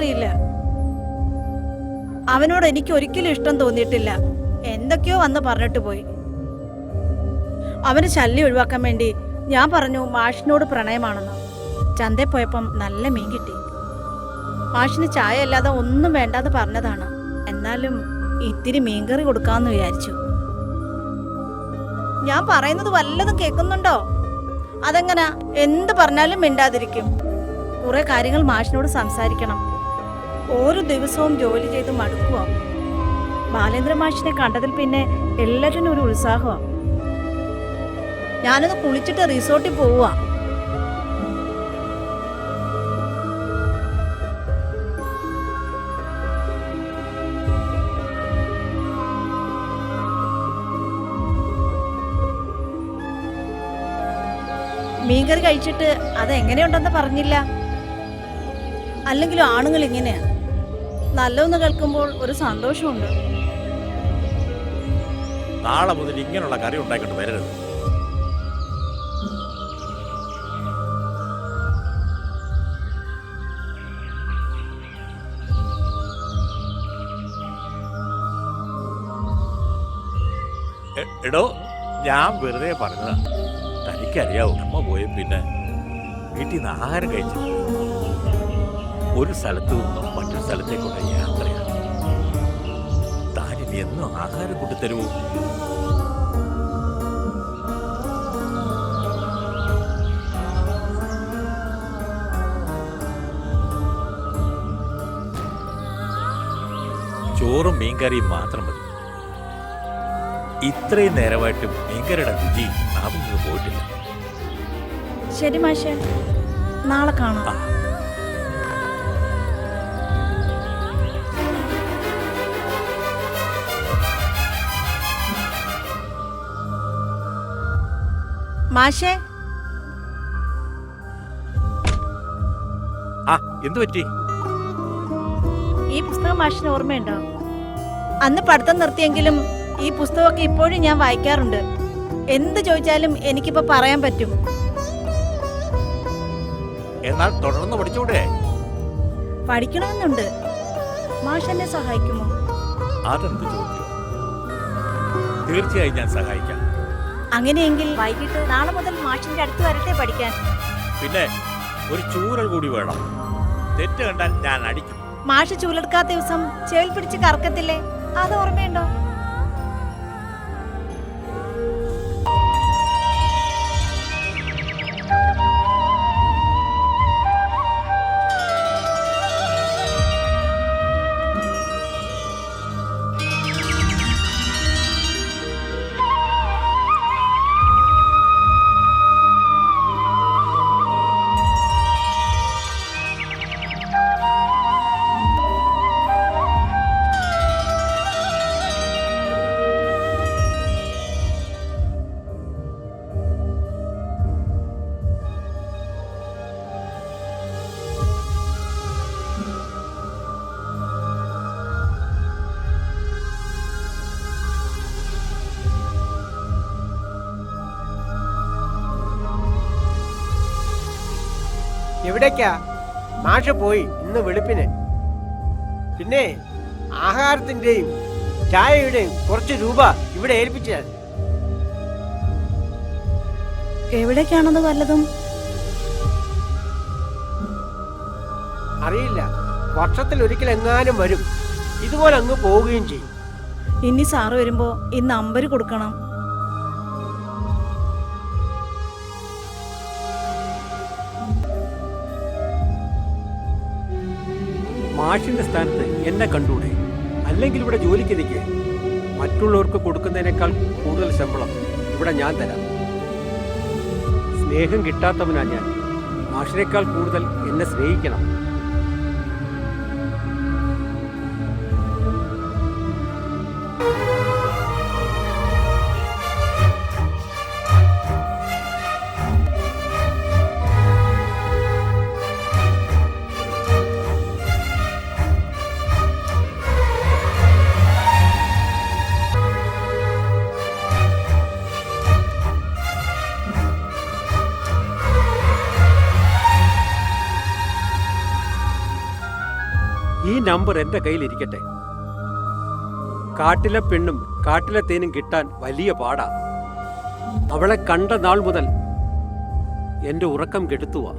അറിയില്ല. അവനോട് എനിക്ക് ഒരിക്കലും ഇഷ്ടം തോന്നിയിട്ടില്ല. എന്തൊക്കെയോ വന്ന് പറഞ്ഞിട്ട് പോയി. അവന് ശല്യം ഒഴിവാക്കാൻ വേണ്ടി ഞാൻ പറഞ്ഞു മാഷിനോട് പ്രണയമാണെന്ന്. ചന്തയിൽ പോയപ്പം നല്ല മീൻ കിട്ടി. മാഷിന് ചായ അല്ലാതെ ഒന്നും വേണ്ടാന്ന് പറഞ്ഞതാണ്. എന്നാലും ഇത്തിരി മീൻകറി കൊടുക്കാമെന്ന് വിചാരിച്ചു. ഞാൻ പറയുന്നത് വല്ലതും കേൾക്കുന്നുണ്ടോ? അതെങ്ങനാ? എന്ത് പറഞ്ഞാലും മിണ്ടാതിരിക്കും. കുറെ കാര്യങ്ങൾ മാഷിനോട് സംസാരിക്കണം. ഓരോ ദിവസവും ജോലി ചെയ്ത് മടുക്കുക. ബാലേന്ദ്ര മാഷിനെ കണ്ടതിൽ പിന്നെ എല്ലാറ്റിനും ഒരു ഉത്സാഹമാണ്. ഞാനൊന്ന് കുളിച്ചിട്ട് റിസോർട്ടിൽ പോവുക. മീൻകറി കഴിച്ചിട്ട് അതെങ്ങനെയുണ്ടെന്ന് പറഞ്ഞില്ല. അല്ലെങ്കിലും ആണുങ്ങൾ ഇങ്ങനെയാ. നല്ലൊന്ന് കേൾക്കുമ്പോൾ ഒരു സന്തോഷമുണ്ട്. നാളെ മുതൽ ഇങ്ങനെയുള്ള കറി ഉണ്ടാക്കിട്ട് വരരുത്. എടോ, ഞാൻ വെറുതെ പറഞ്ഞതാ. തനിക്കറിയാവോ, അമ്മ പോയ പിന്നെ വീട്ടിൽ നിന്ന് ആഹാരം കഴിച്ചു ഒരു സ്ഥലത്തു നിന്നും മറ്റൊരു സ്ഥലത്തേക്കുള്ള യാത്രയാണ്. താനിനി എന്നും ആഹാരം കൊണ്ടുതരുമോ? ചോറും മീൻകറിയും മാത്രം മതി. ഇത്രയും നേരമായിട്ടും മീൻകറിയുടെ രുചി നാവിൽ നിന്ന് പോയിട്ടില്ല. ശരി മാഷേ, നാളെ കാണാം. മാഷേ, എന്തു പറ്റി? ഈ പുസ്തകം മാഷിന് ഓർമ്മയുണ്ടോ? അന്ന് പഠിത്തം നിർത്തിയെങ്കിലും ഈ പുസ്തകമൊക്കെ ഇപ്പോഴും ഞാൻ വായിക്കാറുണ്ട്. എന്ത് ചോദിച്ചാലും എനിക്കിപ്പോ പറയാൻ പറ്റും. എന്നാൽ തുടർന്ന് പഠിച്ചൂടെ? പഠിക്കണമെന്നുണ്ട്. മാഷ് എന്നെ സഹായിക്കുമോ? അതെന്ത് ചോദ്യം? തീർച്ചയായും ഞാൻ സഹായിക്കാം. അങ്ങനെയെങ്കിൽ വൈകിട്ട് നാളെ മുതൽ മാഷിന്റെ അടുത്ത് വരട്ടെ പഠിക്കാൻ. പിന്നെ ഒരു ചൂരൽ കൂടി വേണം. തെറ്റ് കണ്ടാൽ ഞാൻ അടിക്കും. മാഷ് ചൂലെടുക്കാത്ത ദിവസം ചേൽ പിടിച്ച് കറക്കത്തില്ലേ? അത് ഓർമ്മയുണ്ടോ? എവിടേക്കാ? മാഷ് പോയി ഇന്ന് വെളുപ്പിന്. പിന്നെ ആഹാരത്തിന്റെയും ചായയുടെയും കുറച്ച് രൂപ ഇവിടെ ഏൽപ്പിച്ചാൽ. എവിടേക്കാണെന്ന് വല്ലതും അറിയില്ല. വർഷത്തിൽ ഒരിക്കൽ എങ്ങാനും വരും. ഇതുപോലെ അങ്ങ് പോവുകയും ചെയ്യും. ഇനി സാറ് വരുമ്പോ ഇന്ന് അമ്പര് കൊടുക്കണം. മാഷിന്റെ സ്ഥാനത്ത് എന്നെ കണ്ടൂടെ? അല്ലെങ്കിൽ ഇവിടെ ജോലിക്ക് നിൽക്കേ. മറ്റുള്ളവർക്ക് കൊടുക്കുന്നതിനേക്കാൾ കൂടുതൽ ശമ്പളം ഇവിടെ ഞാൻ തരാം. സ്നേഹം കിട്ടാത്തവനാ ഞാൻ. മാഷിനേക്കാൾ കൂടുതൽ എന്നെ സ്നേഹിക്കണം. ഈ നമ്പർ എൻ്റെ കയ്യിലിരിക്കട്ടെ. കാട്ടിലെ പെണ്ണും കാട്ടിലെ തേനും കിട്ടാൻ വലിയ പാടാ. അവളെ കണ്ട നാൾ മുതൽ എൻ്റെ ഉറക്കം കെടുത്തുവാ.